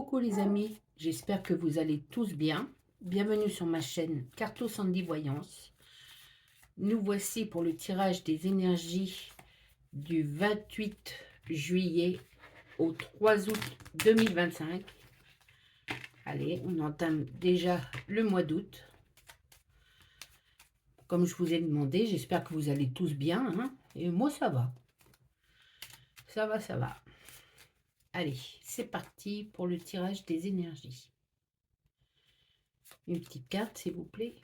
Coucou les amis, j'espère que vous allez tous bien. Bienvenue sur ma chaîne Carto Sandy Voyance. Nous voici pour le tirage des énergies du 28 juillet au 3 août 2025. Allez, on entame déjà le mois d'août. Comme je vous ai demandé, j'espère que vous allez tous bien, hein. Et moi ça va. Ça va, ça va. Allez, c'est parti pour le tirage des énergies. Une petite carte, s'il vous plaît.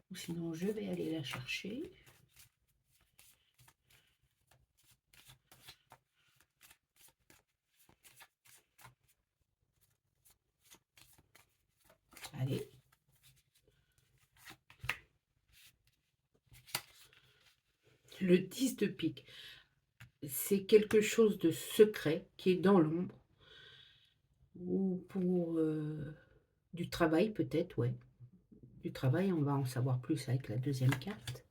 Ou sinon, je vais aller la chercher. Allez. Le 10 de pique. C'est quelque chose de secret qui est dans l'ombre. Ou pour du travail peut-être, ouais. Du travail, on va en savoir plus avec la deuxième carte.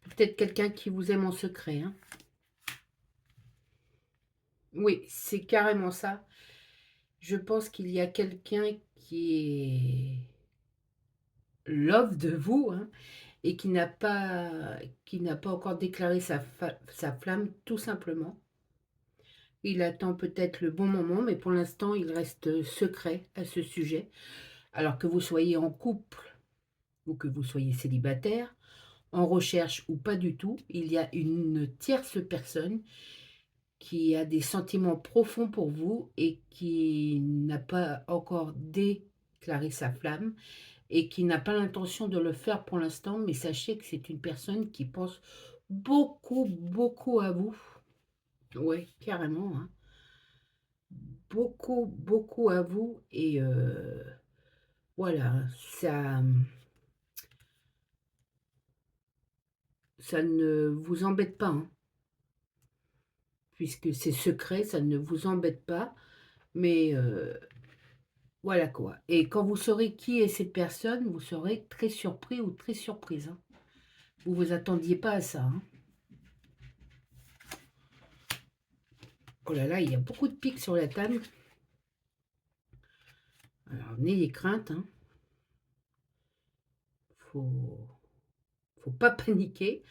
Peut-être quelqu'un qui vous aime en secret, hein. Oui, c'est carrément ça. Je pense qu'il y a quelqu'un qui est love de vous, hein, et qui n'a pas encore déclaré sa flamme, tout simplement. Il attend peut-être le bon moment, mais pour l'instant, il reste secret à ce sujet. Alors que vous soyez en couple ou que vous soyez célibataire, en recherche ou pas du tout, il y a une tierce personne qui a des sentiments profonds pour vous et qui n'a pas encore déclaré sa flamme et qui n'a pas l'intention de le faire pour l'instant, mais sachez que c'est une personne qui pense beaucoup, beaucoup à vous. Ouais, carrément, hein. Beaucoup, beaucoup à vous et voilà, ça ne vous embête pas, hein, puisque c'est secret, ça ne vous embête pas, mais voilà quoi. Et quand vous saurez qui est cette personne, vous serez très surpris ou très surprise, hein. Vous vous attendiez pas à ça, hein. Oh là là, il y a beaucoup de pics sur la table. Alors, n'ayez crainte, hein. Faut pas paniquer.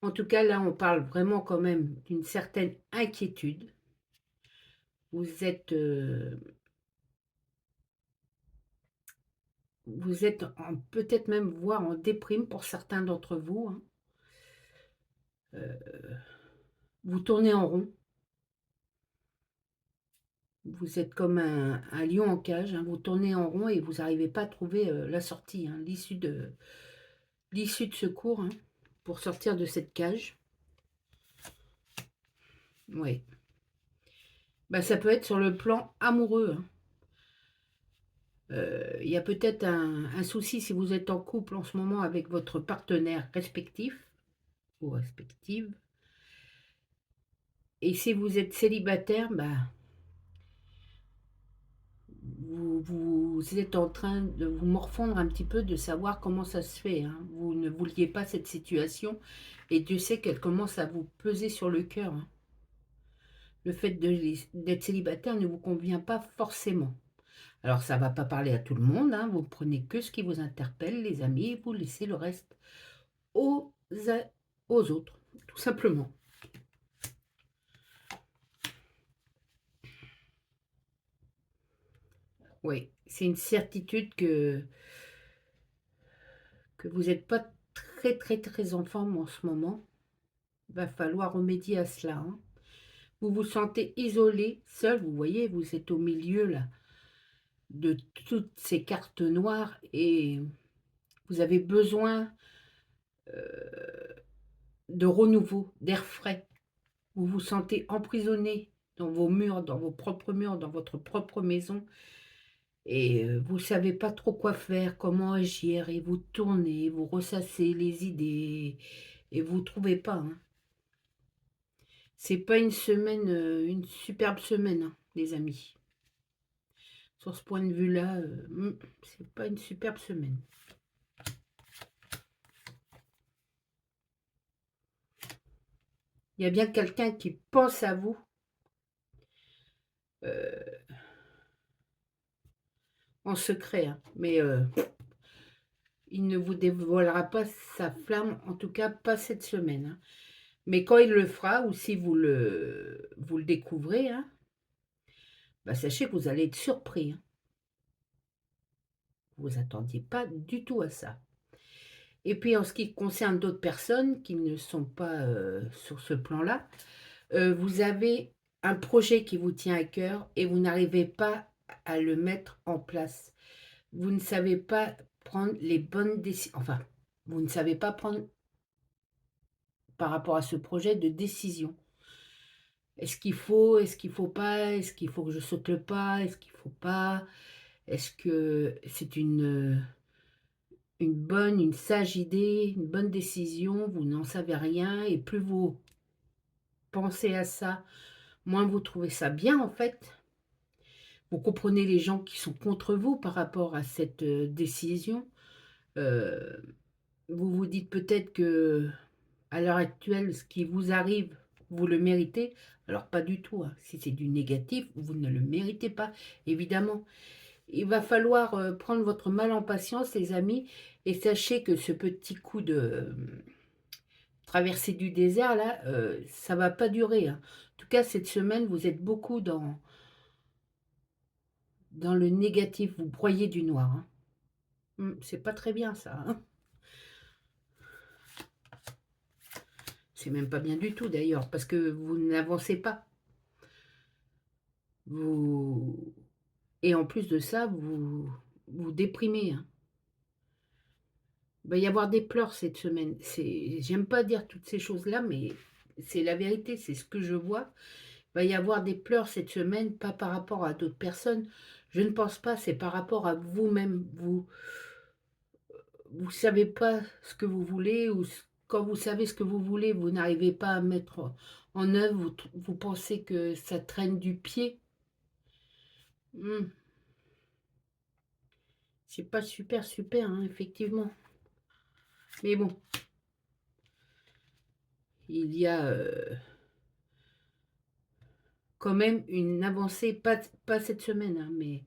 En tout cas, là, on parle vraiment quand même d'une certaine inquiétude. Vous êtes, peut-être même voire en déprime pour certains d'entre vous, hein. Vous tournez en rond. Vous êtes comme un lion en cage, hein. Vous tournez en rond et vous n'arrivez pas à trouver la sortie, hein, l'issue de secours, hein, pour sortir de cette cage. Oui. Bah, ça peut être sur le plan amoureux, hein. Il y a peut-être un souci si vous êtes en couple en ce moment avec votre partenaire respectif ou respective. Et si vous êtes célibataire, bah, vous êtes en train de vous morfondre un petit peu de savoir comment ça se fait, hein. Vous ne vouliez pas cette situation et Dieu sait qu'elle commence à vous peser sur le cœur, hein. Le fait d'être célibataire ne vous convient pas forcément. Alors ça ne va pas parler à tout le monde, hein. Vous prenez que ce qui vous interpelle, les amis, et vous laissez le reste aux, aux autres, tout simplement. Oui, c'est une certitude que vous n'êtes pas très, très, très en forme en ce moment. Il va falloir remédier à cela, hein. Vous vous sentez isolé, seul, vous voyez, vous êtes au milieu là, de toutes ces cartes noires et vous avez besoin de renouveau, d'air frais. Vous vous sentez emprisonné dans vos murs, dans vos propres murs, dans votre propre maison et vous ne savez pas trop quoi faire, comment agir et vous tournez, vous ressassez les idées et vous ne trouvez pas, hein. C'est pas une semaine, une superbe semaine, hein, les amis. Sur ce point de vue-là, c'est pas une superbe semaine. Il y a bien quelqu'un qui pense à vous, heu, en secret, hein, mais il ne vous dévoilera pas sa flamme, en tout cas pas cette semaine, hein. Mais quand il le fera ou si vous le découvrez, hein, bah, sachez que vous allez être surpris, hein. Vous vous attendiez pas du tout à ça. Et puis en ce qui concerne d'autres personnes qui ne sont pas, sur ce plan-là, vous avez un projet qui vous tient à cœur et vous n'arrivez pas à le mettre en place. Vous ne savez pas prendre les bonnes décisions. Enfin, vous ne savez pas prendre, par rapport à ce projet, de décision. Est-ce qu'il faut? Est-ce qu'il faut pas? Est-ce qu'il faut que je saute le pas? Est-ce qu'il faut pas? Est-ce que c'est une bonne, une sage idée, une bonne décision? Vous n'en savez rien et plus vous pensez à ça, moins vous trouvez ça bien, en fait. Vous comprenez les gens qui sont contre vous par rapport à cette, décision. Heu, vous vous dites peut-être que à l'heure actuelle, ce qui vous arrive, vous le méritez. Alors pas du tout, hein. Si c'est du négatif, vous ne le méritez pas, évidemment. Il va falloir, prendre votre mal en patience, les amis, et sachez que ce petit coup de, traversée du désert là, ça va pas durer, hein. En tout cas, cette semaine, vous êtes beaucoup dans le négatif, vous broyez du noir, hein. C'est pas très bien ça, hein. C'est même pas bien du tout d'ailleurs, parce que vous n'avancez pas. Vous Et en plus de ça, vous déprimez, hein. Il va y avoir des pleurs cette semaine. J'aime pas dire toutes ces choses-là, mais c'est la vérité, c'est ce que je vois. Il va y avoir des pleurs cette semaine, pas par rapport à d'autres personnes. Je ne pense pas, c'est par rapport à vous-même. Vous savez pas ce que vous voulez ou quand vous savez ce que vous voulez, vous n'arrivez pas à mettre en œuvre, vous pensez que ça traîne du pied. Mmh, c'est pas super, super, hein, effectivement. Mais bon, il y a, quand même une avancée, pas cette semaine, hein, mais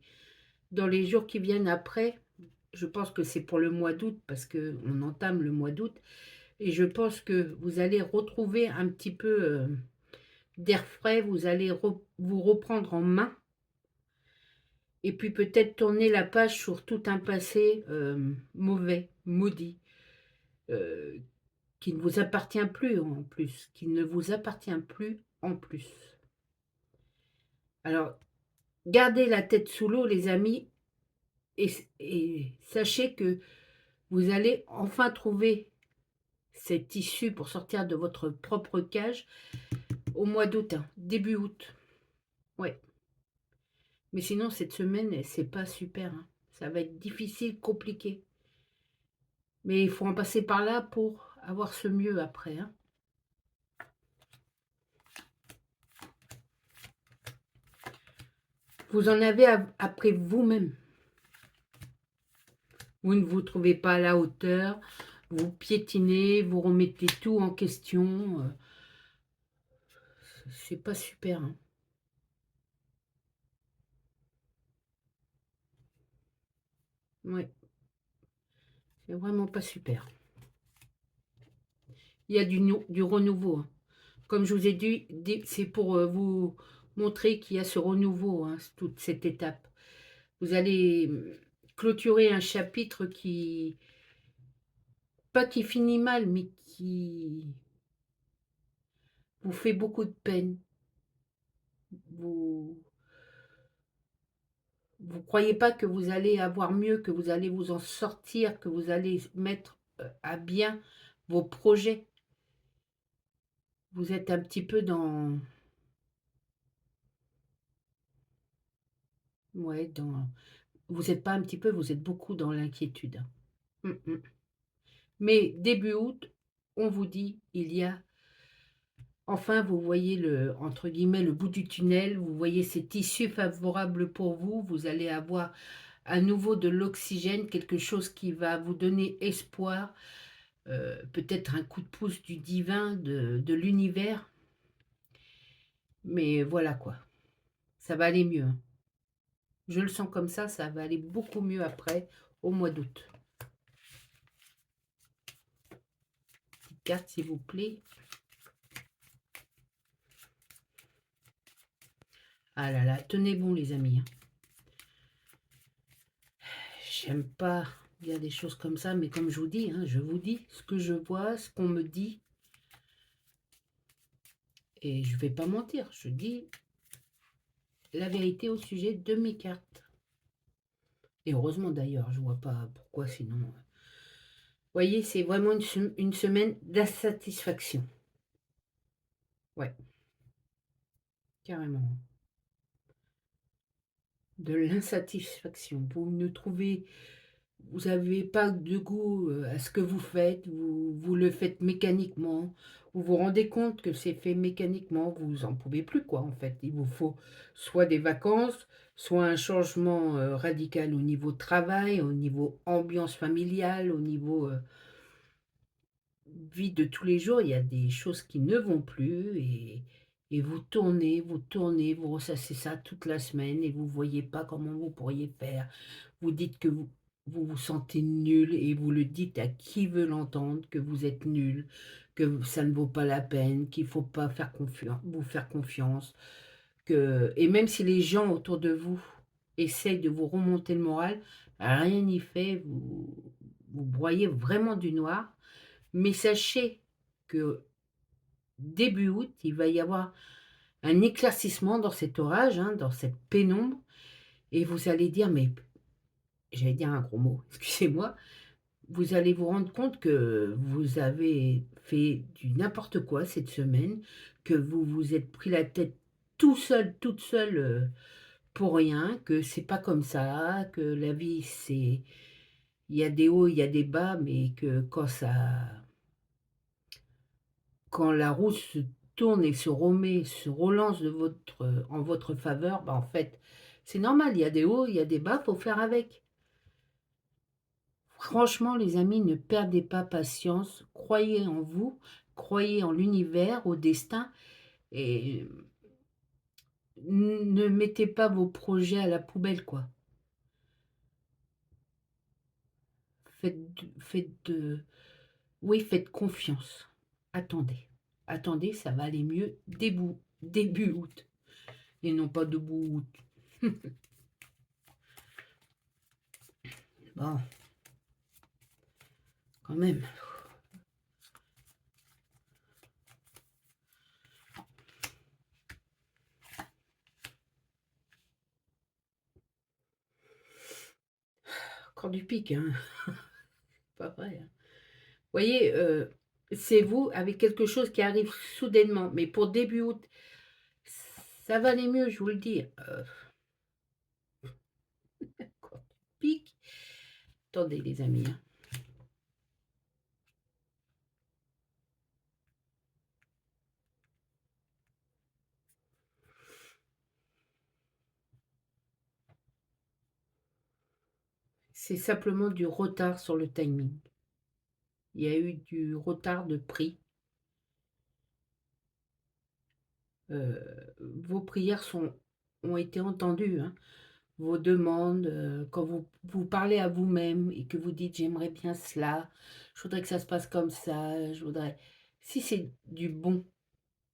dans les jours qui viennent après. Je pense que c'est pour le mois d'août parce qu'on entame le mois d'août et je pense que vous allez retrouver un petit peu, d'air frais, vous allez vous reprendre en main et puis peut-être tourner la page sur tout un passé, mauvais, maudit, heu, qui ne vous appartient plus en plus, qui ne vous appartient plus en plus. Alors, gardez la tête sous l'eau les amis et sachez que vous allez enfin trouver cette issue pour sortir de votre propre cage au mois d'août, hein, début août. Ouais. Mais sinon, cette semaine, c'est pas super, hein. Ça va être difficile, compliqué. Mais il faut en passer par là pour avoir ce mieux après, hein. Vous en avez après vous-même. Vous ne vous trouvez pas à la hauteur, vous piétinez, vous remettez tout en question. C'est pas super, hein. Ouais, c'est vraiment pas super. Il y a du renouveau, hein. Comme je vous ai dit, c'est pour vous montrer qu'il y a ce renouveau, hein, toute cette étape. Vous allez clôturer un chapitre qui, pas qui finit mal, mais qui vous fait beaucoup de peine. Vous vous croyez pas que vous allez avoir mieux, que vous allez vous en sortir, que vous allez mettre à bien vos projets. Vous êtes un petit peu dans, ouais, vous n'êtes pas un petit peu, vous êtes beaucoup dans l'inquiétude, hein. Mm. Mais début août, on vous dit, il y a enfin, vous voyez le entre guillemets «le bout du tunnel», vous voyez cette issue favorable pour vous, vous allez avoir à nouveau de l'oxygène, quelque chose qui va vous donner espoir, peut-être un coup de pouce du divin, de l'univers. Mais voilà quoi, ça va aller mieux, hein. Je le sens comme ça va aller beaucoup mieux après, au mois d'août. Petite carte s'il vous plaît. Ah là là, tenez bon les amis, hein. J'aime pas dire des choses comme ça, mais comme je vous dis, hein, je vous dis ce que je vois, ce qu'on me dit. Et je vais pas mentir, je dis la vérité au sujet de mes cartes. Et heureusement d'ailleurs, je vois pas pourquoi sinon. Vous voyez, c'est vraiment une semaine d'insatisfaction. Ouais, carrément. De l'insatisfaction. Vous ne trouvez, vous n'avez pas de goût à ce que vous faites, vous le faites mécaniquement, vous vous rendez compte que c'est fait mécaniquement, vous en pouvez plus quoi en fait. Il vous faut soit des vacances, soit un changement radical au niveau travail, au niveau ambiance familiale, au niveau vie de tous les jours. Il y a des choses qui ne vont plus et vous tournez, vous ressassez ça toute la semaine et vous voyez pas comment vous pourriez faire. Vous dites que vous vous sentez nul et vous le dites à qui veut l'entendre, que vous êtes nul, que ça ne vaut pas la peine, qu'il faut pas faire vous faire confiance. Et même si les gens autour de vous essayent de vous remonter le moral, rien n'y fait, vous broyez vraiment du noir. Mais sachez que début août, il va y avoir un éclaircissement dans cet orage, hein, dans cette pénombre, et vous allez dire, mais j'allais dire un gros mot, excusez-moi, vous allez vous rendre compte que vous avez fait du n'importe quoi cette semaine, que vous vous êtes pris la tête tout seul, toute seule pour rien, que c'est pas comme ça, que la vie c'est, il y a des hauts, il y a des bas, mais que quand la roue se tourne et se relance en votre faveur, bah en fait, c'est normal, il y a des hauts, il y a des bas, faut faire avec. Franchement, les amis, ne perdez pas patience, croyez en vous, croyez en l'univers, au destin, et ne mettez pas vos projets à la poubelle, quoi. Oui, faites confiance. Attendez, attendez, ça va aller mieux début août, et non pas debout août. Bon, quand même. Encore du pic, hein. Pas vrai, hein. Vous voyez, c'est vous avec quelque chose qui arrive soudainement. Mais pour début août, ça va aller mieux, je vous le dis. Encore du pic. Attendez, les amis, hein. C'est simplement du retard sur le timing. Il y a eu du retard de prix. Vos prières ont été entendues, hein. Vos demandes, quand vous parlez à vous-même et que vous dites j'aimerais bien cela, je voudrais que ça se passe comme ça, je voudrais. Si c'est du bon,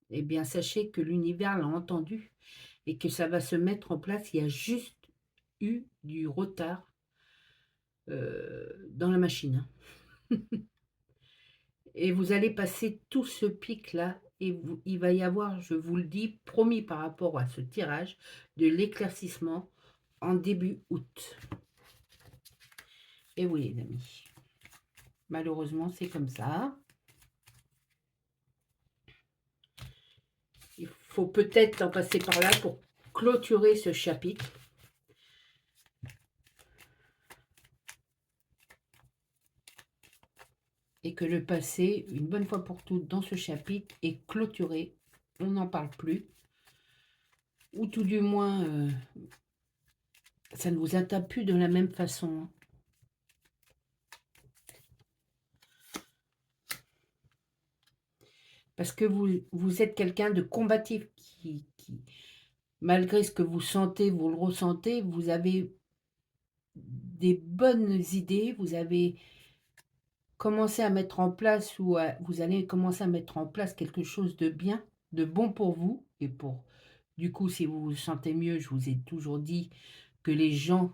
eh bien sachez que l'univers l'a entendu et que ça va se mettre en place. Il y a juste eu du retard dans la machine, hein. Et vous allez passer tout ce pic-là et il va y avoir, je vous le dis, promis par rapport à ce tirage, de l'éclaircissement en début août. Et oui, les amis, malheureusement, c'est comme ça. Il faut peut-être en passer par là pour clôturer ce chapitre. Et que le passé, une bonne fois pour toutes, dans ce chapitre, est clôturé. On n'en parle plus. Ou tout du moins, ça ne vous atteint plus de la même façon. Parce que vous êtes quelqu'un de combatif malgré ce que vous sentez, vous le ressentez, vous avez des bonnes idées, vous avez commencé à mettre en place ou vous allez commencer à mettre en place quelque chose de bien, de bon pour vous et pour du coup, si vous vous sentez mieux, je vous ai toujours dit que les gens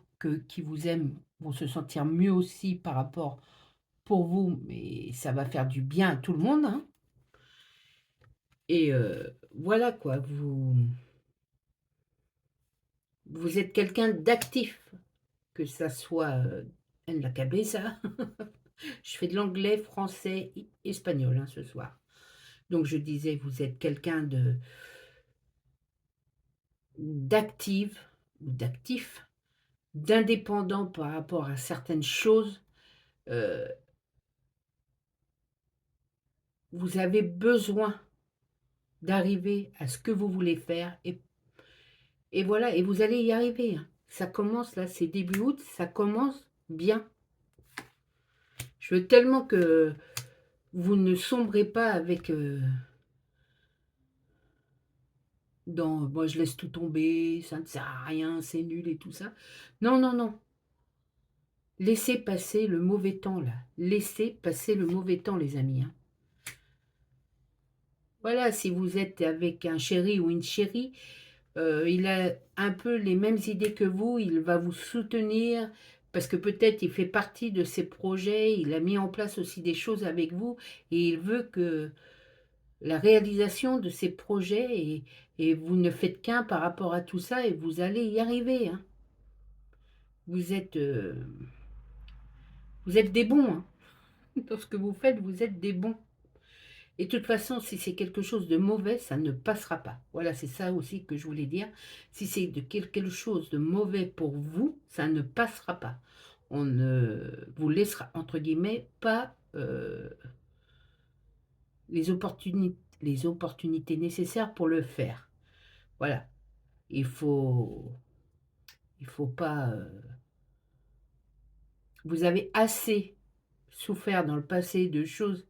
qui vous aiment vont se sentir mieux aussi par rapport pour vous, mais ça va faire du bien à tout le monde, hein. Et voilà quoi, vous êtes quelqu'un d'actif, que ça soit, en la cabeza. Je fais de l'anglais, français, espagnol, hein, ce soir. Donc je disais, vous êtes quelqu'un d'active ou d'actif, d'indépendant par rapport à certaines choses. Heu, Vous avez besoin d'arriver à ce que vous voulez faire et voilà et vous allez y arriver, hein. Ça commence là, c'est début août, ça commence bien. Je veux tellement que vous ne sombrez pas avec, dans: «Moi je laisse tout tomber, ça ne sert à rien, c'est nul» et tout ça. Non, non, non. Laissez passer le mauvais temps là. Laissez passer le mauvais temps les amis, hein. Voilà, si vous êtes avec un chéri ou une chérie, il a un peu les mêmes idées que vous, il va vous soutenir parce que peut-être il fait partie de ses projets, il a mis en place aussi des choses avec vous et il veut que la réalisation de ces projets et vous ne faites qu'un par rapport à tout ça et vous allez y arriver, hein. Vous êtes, vous êtes des bons, hein. Dans ce que vous faites, vous êtes des bons. Et de toute façon, si c'est quelque chose de mauvais, ça ne passera pas. Voilà, c'est ça aussi que je voulais dire. Si c'est de quelque chose de mauvais pour vous, ça ne passera pas. On ne vous laissera, entre guillemets, pas les opportunités nécessaires pour le faire. Voilà. Il faut, il faut pas. Vous avez assez souffert dans le passé de choses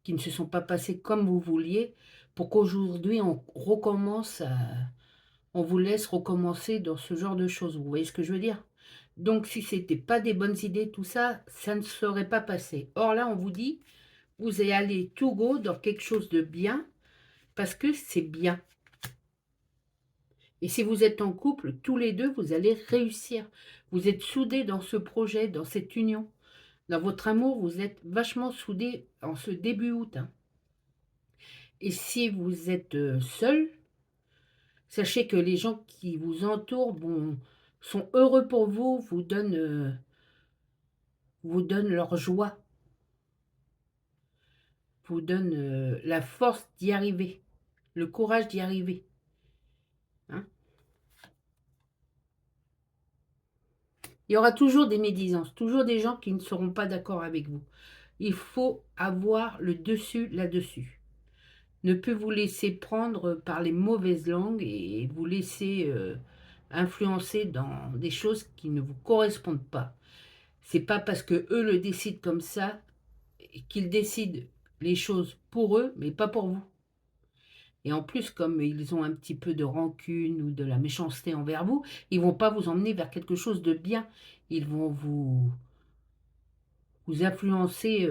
qui ne se sont pas passées comme vous vouliez pour qu'aujourd'hui on recommence à on vous laisse recommencer dans ce genre de choses. Vous voyez ce que je veux dire? Donc si c'était pas des bonnes idées, tout ça, ça ne serait pas passé. Or là, on vous dit, vous allez aller tout go dans quelque chose de bien, parce que c'est bien. Et si vous êtes en couple, tous les deux, vous allez réussir. Vous êtes soudés dans ce projet, dans cette union. Dans votre amour, vous êtes vachement soudés en ce début août, hein. Et si vous êtes seul, sachez que les gens qui vous entourent sont heureux pour vous, vous donnent leur joie, vous donnent la force d'y arriver, le courage d'y arriver, hein. Il y aura toujours des médisances, toujours des gens qui ne seront pas d'accord avec vous. Il faut avoir le dessus là-dessus. Ne plus vous laisser prendre par les mauvaises langues et vous laisser influencer dans des choses qui ne vous correspondent pas. C'est pas parce que eux le décident comme ça qu'ils décident les choses pour eux, mais pas pour vous. Et en plus, comme ils ont un petit peu de rancune ou de la méchanceté envers vous, ils vont pas vous emmener vers quelque chose de bien. Ils vont vous influencer,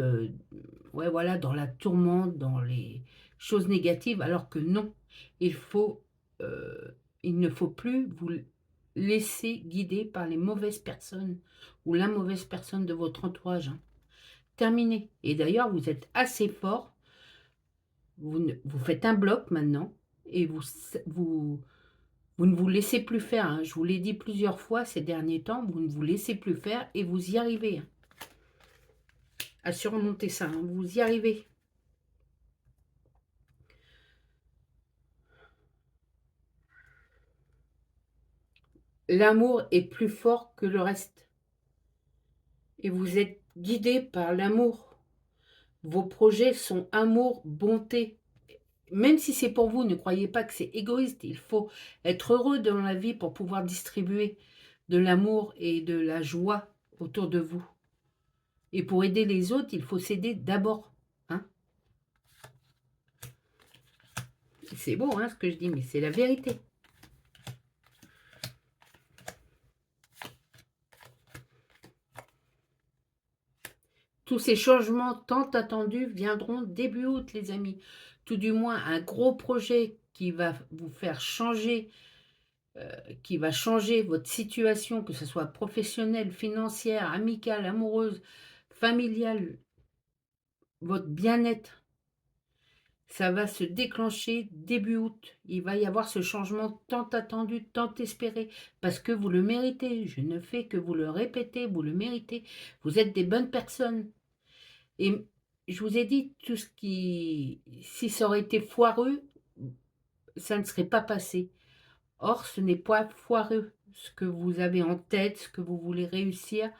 ouais, voilà, dans la tourmente, dans les choses négatives, alors que non. Il faut, il ne faut plus vous laisser guider par les mauvaises personnes ou la mauvaise personne de votre entourage, hein. Terminé. Et d'ailleurs, vous êtes assez fort. Vous faites un bloc maintenant et vous ne vous laissez plus faire, hein. Je vous l'ai dit plusieurs fois ces derniers temps, vous ne vous laissez plus faire et vous y arrivez, hein, à surmonter ça, hein, vous y arrivez. L'amour est plus fort que le reste et vous êtes guidé par l'amour. Vos projets sont amour, bonté. Même si c'est pour vous, ne croyez pas que c'est égoïste. Il faut être heureux dans la vie pour pouvoir distribuer de l'amour et de la joie autour de vous. Et pour aider les autres, il faut s'aider d'abord, hein. C'est beau, hein, ce que je dis, mais c'est la vérité. Tous ces changements tant attendus viendront début août, les amis. Tout du moins, un gros projet qui va vous faire changer, qui va changer votre situation, que ce soit professionnelle, financière, amicale, amoureuse, familiale, votre bien-être. Ça va se déclencher début août. Il va y avoir ce changement tant attendu, tant espéré, parce que vous le méritez. Je ne fais que vous le répéter, vous le méritez. Vous êtes des bonnes personnes. Et je vous ai dit, tout ce qui... Si ça aurait été foireux, ça ne serait pas passé. Or, ce n'est pas foireux. Ce que vous avez en tête, ce que vous voulez réussir,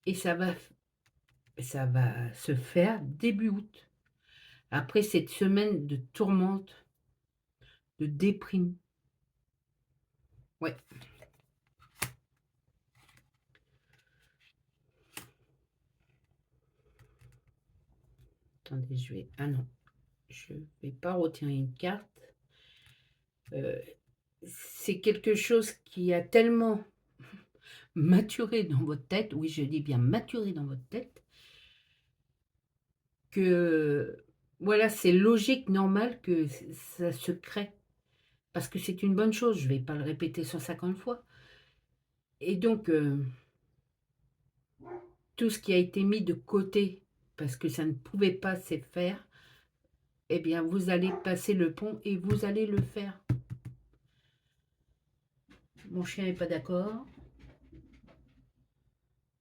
et ça va se faire début août. Après cette semaine de tourmente, de déprime. Ouais. Attendez, je vais... Ah non, je ne vais pas retirer une carte. C'est quelque chose qui a tellement maturé dans votre tête, oui, je dis bien maturé dans votre tête, que voilà, c'est logique, normal que ça se crée. Parce que c'est une bonne chose, je ne vais pas le répéter 150 fois. Et donc, tout ce qui a été mis de côté, parce que ça ne pouvait pas se faire, eh bien, vous allez passer le pont et vous allez le faire. Mon chien n'est pas d'accord.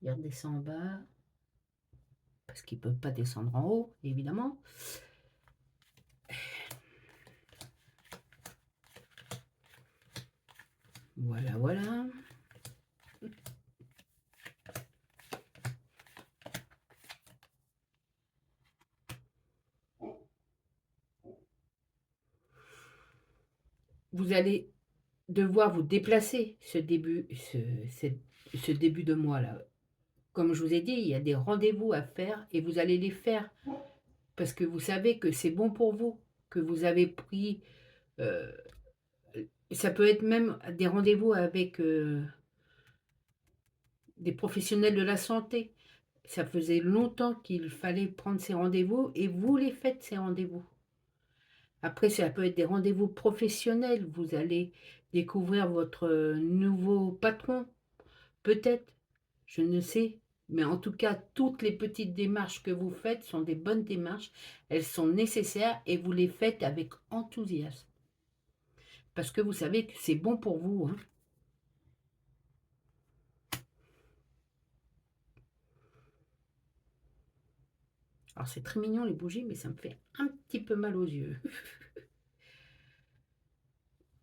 Il redescend en bas. Parce qu'ils ne peuvent pas descendre en haut, évidemment. Voilà, voilà. Vous allez devoir vous déplacer ce début de mois-là. Comme je vous ai dit, il y a des rendez-vous à faire et vous allez les faire parce que vous savez que c'est bon pour vous, que vous avez pris... ça peut être même des rendez-vous avec des professionnels de la santé. Ça faisait longtemps qu'il fallait prendre ces rendez-vous et vous les faites, ces rendez-vous. Après, ça peut être des rendez-vous professionnels. Vous allez découvrir votre nouveau patron, peut-être, je ne sais. Mais en tout cas, toutes les petites démarches que vous faites sont des bonnes démarches. Elles sont nécessaires et vous les faites avec enthousiasme. Parce que vous savez que c'est bon pour vous. Hein. Alors, c'est très mignon les bougies, mais ça me fait un petit peu mal aux yeux.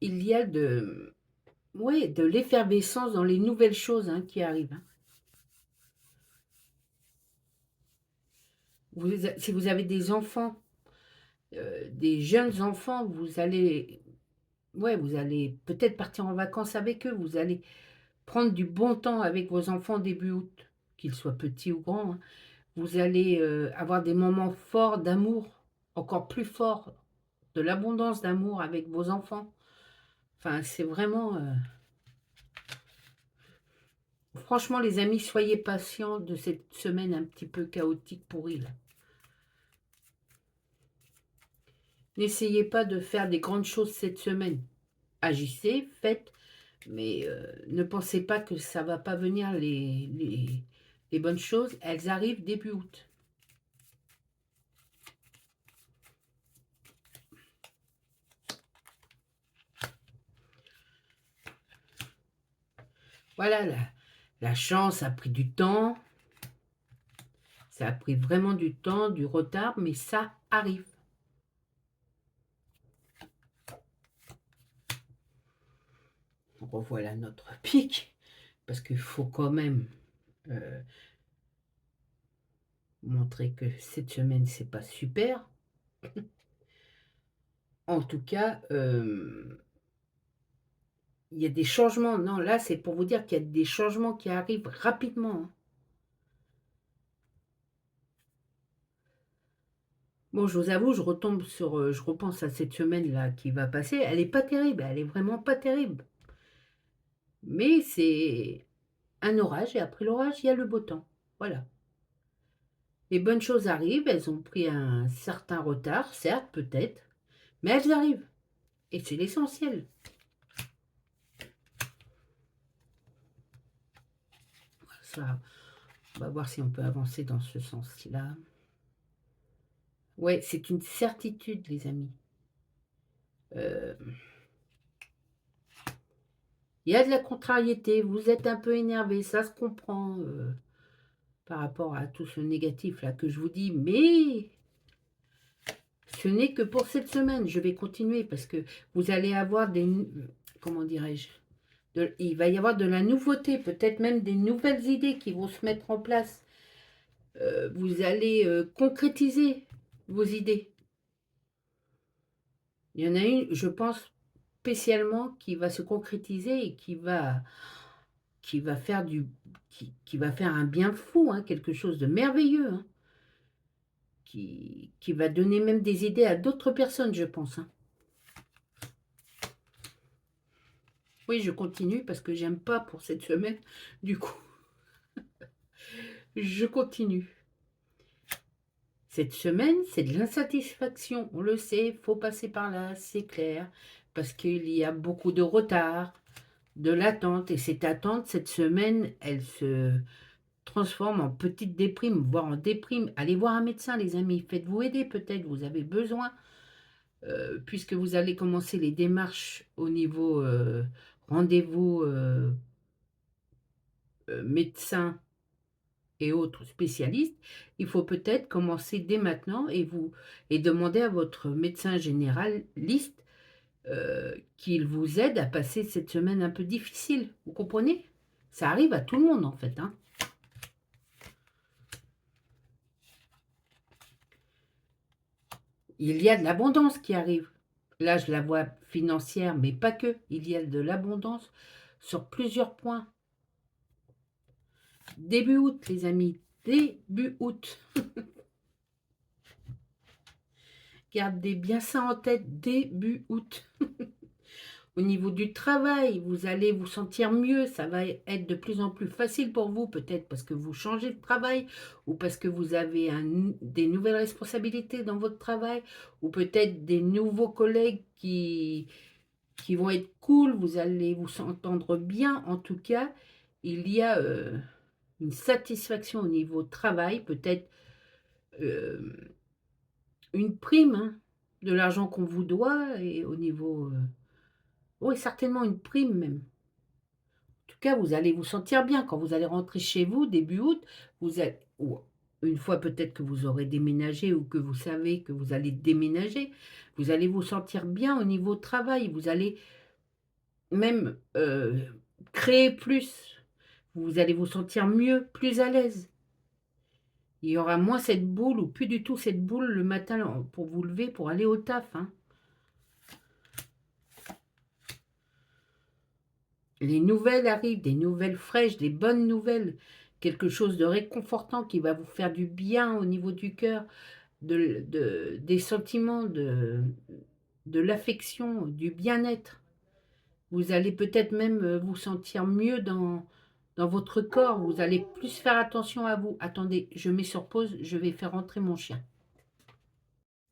Il y a de l'effervescence dans les nouvelles choses qui arrivent. Hein. Si vous avez des enfants, des jeunes enfants, vous allez peut-être partir en vacances avec eux, vous allez prendre du bon temps avec vos enfants début août, qu'ils soient petits ou grands. Hein. Vous allez avoir des moments forts d'amour, encore plus forts, de l'abondance d'amour avec vos enfants. Enfin, c'est vraiment... Franchement, les amis, soyez patients de cette semaine un petit peu chaotique pourrie, là. N'essayez pas de faire des grandes choses cette semaine. Agissez, faites, mais ne pensez pas que ça ne va pas venir les bonnes choses. Elles arrivent début août. Voilà, la chance a pris du temps. Ça a pris vraiment du temps, du retard, mais ça arrive. Revoilà notre pic, parce qu'il faut quand même montrer que cette semaine, c'est pas super. En tout cas, il y a des changements. Non, là, c'est pour vous dire qu'il y a des changements qui arrivent rapidement. Hein. Bon, je vous avoue, je repense à cette semaine-là qui va passer. Elle est pas terrible, elle est vraiment pas terrible. Mais c'est un orage et après l'orage, il y a le beau temps. Voilà. Les bonnes choses arrivent, elles ont pris un certain retard, certes, peut-être, mais elles arrivent. Et c'est l'essentiel. Ça, on va voir si on peut avancer dans ce sens-là. Ouais, c'est une certitude, les amis. Euh, Il y a de la contrariété, vous êtes un peu énervé, ça se comprend par rapport à tout ce négatif-là que je vous dis, mais ce n'est que pour cette semaine. Je vais continuer parce que vous allez avoir des... Comment dirais-je, il va y avoir de la nouveauté, peut-être même des nouvelles idées qui vont se mettre en place. Vous allez concrétiser vos idées. Il y en a une, je pense, spécialement qui va se concrétiser et qui va faire qui va faire un bien fou, hein, quelque chose de merveilleux, hein, qui va donner même des idées à d'autres personnes, je pense, hein. Oui, je continue parce que j'aime pas pour cette semaine. Du coup, je continue. Cette semaine, c'est de l'insatisfaction. On le sait, faut passer par là, c'est clair, parce qu'il y a beaucoup de retard, de l'attente. Et cette attente, cette semaine, elle se transforme en petite déprime, voire en déprime. Allez voir un médecin, les amis. Faites-vous aider peut-être, vous avez besoin, puisque vous allez commencer les démarches au niveau rendez-vous médecin et autres spécialistes, il faut peut-être commencer dès maintenant et demander à votre médecin généraliste qu'il vous aide à passer cette semaine un peu difficile. Vous comprenez? Ça arrive à tout le monde en fait, hein. Il y a de l'abondance qui arrive. Là, je la vois financière, mais pas que. Il y a de l'abondance sur plusieurs points. Début août, les amis. Début août. Gardez bien ça en tête. Début août. Au niveau du travail, vous allez vous sentir mieux, ça va être de plus en plus facile pour vous, peut-être parce que vous changez de travail ou parce que vous avez des nouvelles responsabilités dans votre travail ou peut-être des nouveaux collègues qui vont être cool, vous allez vous entendre bien. En tout cas, il y a une satisfaction au niveau travail, peut-être euh, une prime, hein, de l'argent qu'on vous doit et au niveau... oui, certainement une prime même. En tout cas, vous allez vous sentir bien quand vous allez rentrer chez vous début août. Vous allez, ou une fois peut-être que vous aurez déménagé ou que vous savez que vous allez déménager, vous allez vous sentir bien au niveau travail. Vous allez même créer plus. Vous allez vous sentir mieux, plus à l'aise. Il y aura moins cette boule ou plus du tout cette boule le matin pour vous lever pour aller au taf, hein. Les nouvelles arrivent, des nouvelles fraîches, des bonnes nouvelles, quelque chose de réconfortant qui va vous faire du bien au niveau du cœur, des sentiments, de l'affection, du bien-être. Vous allez peut-être même vous sentir mieux dans votre corps. Vous allez plus faire attention à vous. Attendez, je mets sur pause, je vais faire rentrer mon chien.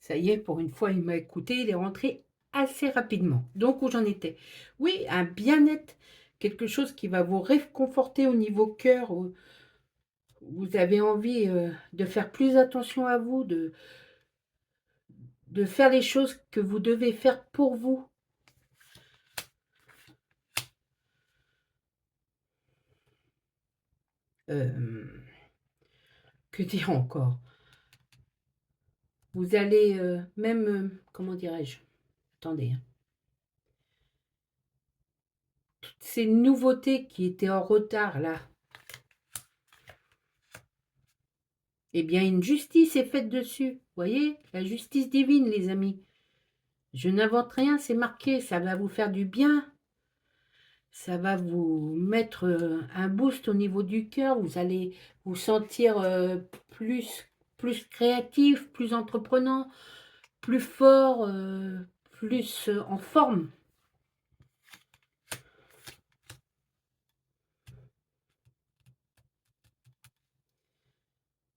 Ça y est, pour une fois, il m'a écouté, il est rentré assez rapidement. Donc, où j'en étais? Oui, un bien-être, quelque chose qui va vous réconforter au niveau cœur. Où vous avez envie de faire plus attention à vous, de faire les choses que vous devez faire pour vous. Euh, que dire encore? Vous allez même, comment dirais-je? Attendez, hein. Toutes ces nouveautés qui étaient en retard là, eh bien une justice est faite dessus. Vous voyez, la justice divine, les amis. Je n'invente rien, c'est marqué, ça va vous faire du bien. Ça va vous mettre un boost au niveau du cœur. Vous allez vous sentir plus créatif, plus entreprenant, plus fort, plus en forme.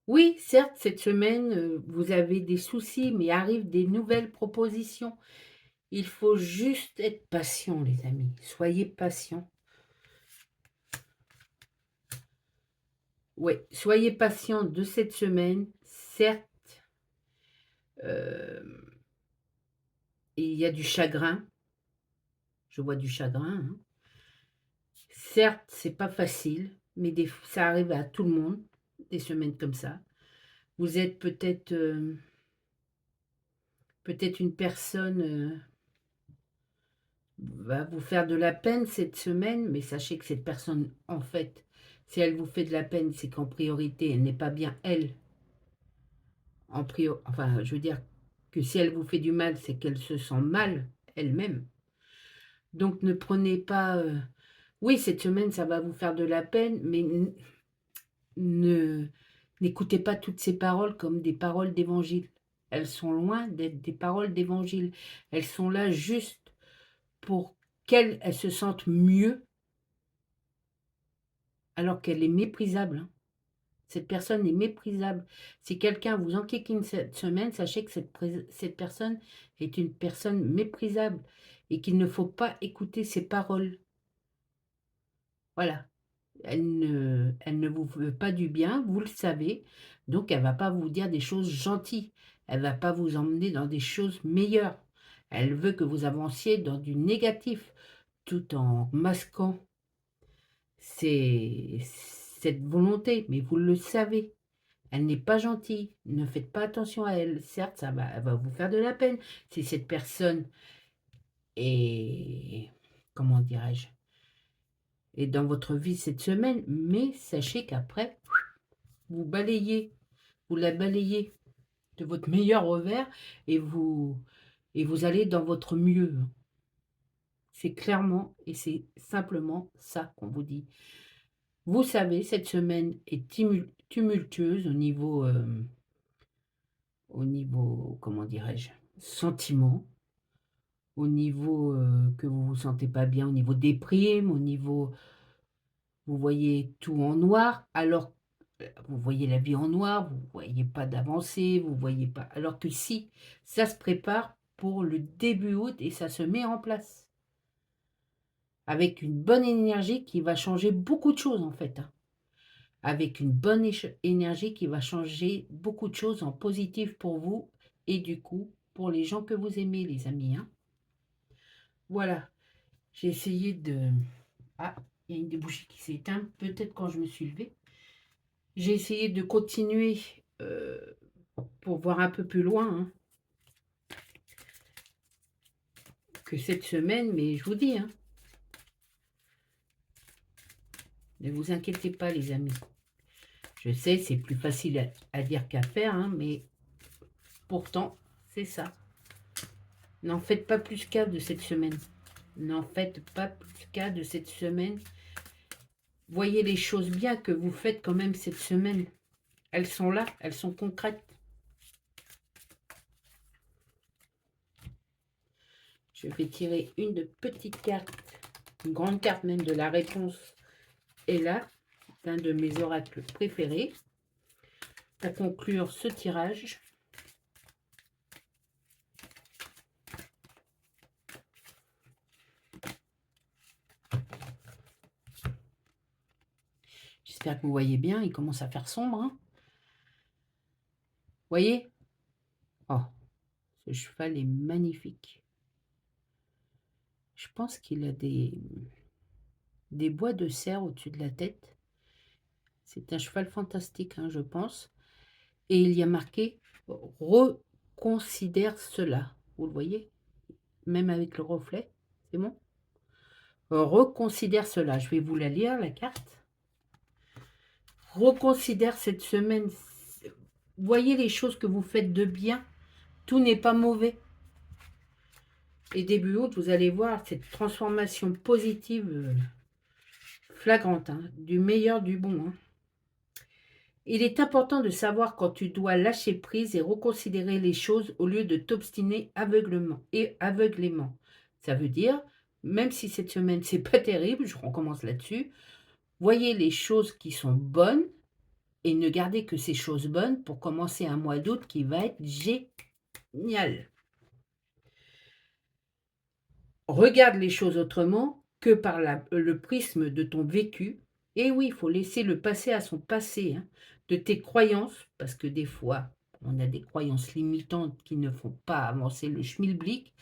Oui, certes, cette semaine, vous avez des soucis, mais arrivent des nouvelles propositions. Il faut juste être patient, les amis. Soyez patients. Oui, soyez patients de cette semaine. Certes, euh, il y a du chagrin. Je vois du chagrin, hein. Certes, c'est pas facile, mais ça arrive à tout le monde, des semaines comme ça. Vous êtes peut-être une personne va vous faire de la peine cette semaine, mais sachez que cette personne, en fait, si elle vous fait de la peine, c'est qu'en priorité, elle n'est pas bien elle. Enfin, je veux dire que si elle vous fait du mal, c'est qu'elle se sent mal elle-même. Donc ne prenez pas. Oui, cette semaine, ça va vous faire de la peine, mais ne n'écoutez pas toutes ces paroles comme des paroles d'évangile. Elles sont loin d'être des paroles d'évangile. Elles sont là juste pour qu'elle se sente mieux, alors qu'elle est méprisable, hein. Cette personne est méprisable. Si quelqu'un vous enquiquine cette semaine, sachez que cette personne est une personne méprisable et qu'il ne faut pas écouter ses paroles. Voilà. Elle ne vous veut pas du bien, vous le savez, donc elle va pas vous dire des choses gentilles. Elle va pas vous emmener dans des choses meilleures. Elle veut que vous avanciez dans du négatif, tout en masquant cette volonté, mais vous le savez. Elle n'est pas gentille, ne faites pas attention à elle. Certes, elle va vous faire de la peine si cette personne est, comment dirais-je, est dans votre vie cette semaine, mais sachez qu'après, vous la balayez de votre meilleur revers et vous allez dans votre mieux. C'est clairement et c'est simplement ça qu'on vous dit. Vous savez, cette semaine est tumultueuse au niveau, comment dirais-je, sentiment, au niveau que vous vous sentez pas bien, au niveau déprime, au niveau, vous voyez tout en noir, alors vous voyez la vie en noir, vous voyez pas d'avancée, vous voyez pas, alors que si, ça se prépare pour le début août et ça se met en place avec une bonne énergie qui va changer beaucoup de choses en fait, hein. Avec une bonne énergie qui va changer beaucoup de choses en positif pour vous et du coup pour les gens que vous aimez, les amis, hein. Voilà, j'ai essayé de... Ah, il y a une des bougies qui s'est éteinte, peut-être quand je me suis levée. J'ai essayé de continuer pour voir un peu plus loin, hein, que cette semaine, mais je vous dis, hein, ne vous inquiétez pas les amis. Je sais, c'est plus facile à dire qu'à faire, hein, mais pourtant, c'est ça. N'en faites pas plus cas de cette semaine. N'en faites pas plus cas de cette semaine. Voyez les choses bien que vous faites quand même cette semaine. Elles sont là, elles sont concrètes. Je vais tirer une petite carte, une grande carte même de la réponse. Et là, c'est un de mes oracles préférés. Pour conclure ce tirage, j'espère que vous voyez bien, il commence à faire sombre, hein. Voyez? Oh, ce cheval est magnifique. Je pense qu'il a des bois de cerf au-dessus de la tête. C'est un cheval fantastique, hein, je pense. Et il y a marqué « Reconsidère cela ». Vous le voyez? Même avec le reflet, c'est bon? Reconsidère cela. Je vais vous la lire, la carte. Reconsidère cette semaine. Voyez les choses que vous faites de bien. Tout n'est pas mauvais. Et début août, vous allez voir cette transformation positive flagrante, hein, du meilleur du bon, hein. Il est important de savoir quand tu dois lâcher prise et reconsidérer les choses au lieu de t'obstiner aveuglément. Ça veut dire, même si cette semaine c'est pas terrible, je recommence là-dessus, voyez les choses qui sont bonnes et ne gardez que ces choses bonnes pour commencer un mois d'août qui va être génial. Regarde les choses autrement que par le prisme de ton vécu. Et oui, il faut laisser le passé à son passé, hein, de tes croyances, parce que des fois, on a des croyances limitantes qui ne font pas avancer le schmilblick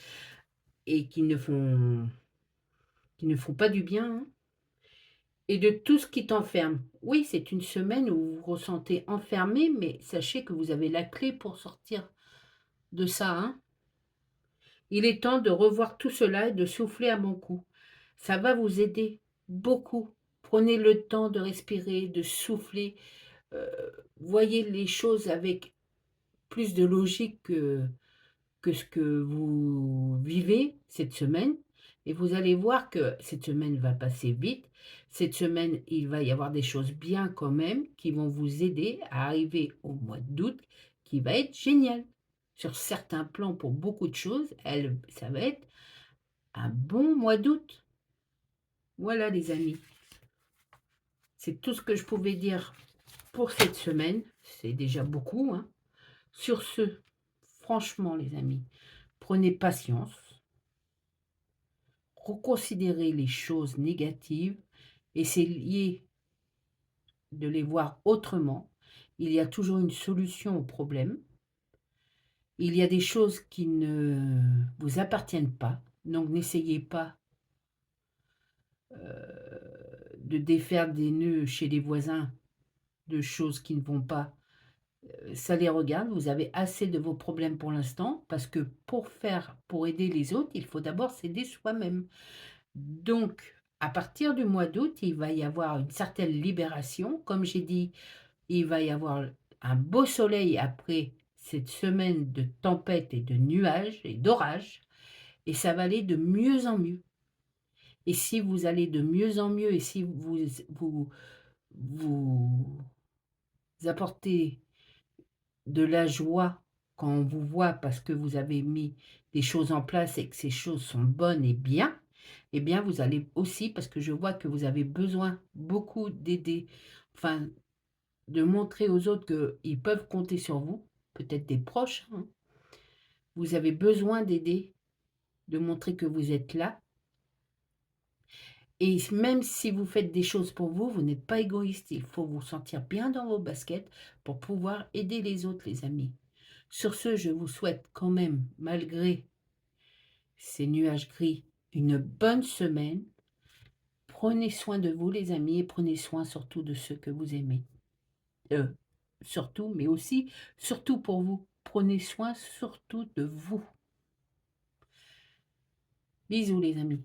et qui ne font pas du bien, hein, et de tout ce qui t'enferme. Oui, c'est une semaine où vous vous ressentez enfermé, mais sachez que vous avez la clé pour sortir de ça, hein. Il est temps de revoir tout cela et de souffler à mon cou. Ça va vous aider beaucoup. Prenez le temps de respirer, de souffler. Heu, Voyez les choses avec plus de logique que ce que vous vivez cette semaine et vous allez voir que cette semaine va passer vite. Cette semaine, il va y avoir des choses bien quand même qui vont vous aider à arriver au mois d'août qui va être génial. Sur certains plans, pour beaucoup de choses, ça va être un bon mois d'août. Voilà les amis, c'est tout ce que je pouvais dire pour cette semaine. C'est déjà beaucoup, hein. Sur ce, franchement les amis, prenez patience, reconsidérez les choses négatives, essayez de les voir autrement. Il y a toujours une solution au problème. Il y a des choses qui ne vous appartiennent pas, donc n'essayez pas de défaire des nœuds chez les voisins de choses qui ne vont pas. Ça les regarde, vous avez assez de vos problèmes pour l'instant, parce que pour aider les autres, il faut d'abord s'aider soi-même. Donc, à partir du mois d'août, il va y avoir une certaine libération. Comme j'ai dit, il va y avoir un beau soleil après cette semaine de tempête et de nuages et d'orages, et ça va aller de mieux en mieux. Et si vous allez de mieux en mieux, et si vous apportez de la joie quand on vous voit parce que vous avez mis des choses en place et que ces choses sont bonnes et bien, eh bien vous allez aussi, parce que je vois que vous avez besoin beaucoup d'aider, enfin de montrer aux autres qu'ils peuvent compter sur vous, peut-être des proches, hein. Vous avez besoin d'aider, de montrer que vous êtes là. Et même si vous faites des choses pour vous, vous n'êtes pas égoïste. Il faut vous sentir bien dans vos baskets pour pouvoir aider les autres, les amis. Sur ce, je vous souhaite quand même, malgré ces nuages gris, une bonne semaine. Prenez soin de vous, les amis, et prenez soin surtout de ceux que vous aimez. Euh, Surtout, mais aussi, surtout pour vous. Prenez soin surtout de vous. Bisous, les amis.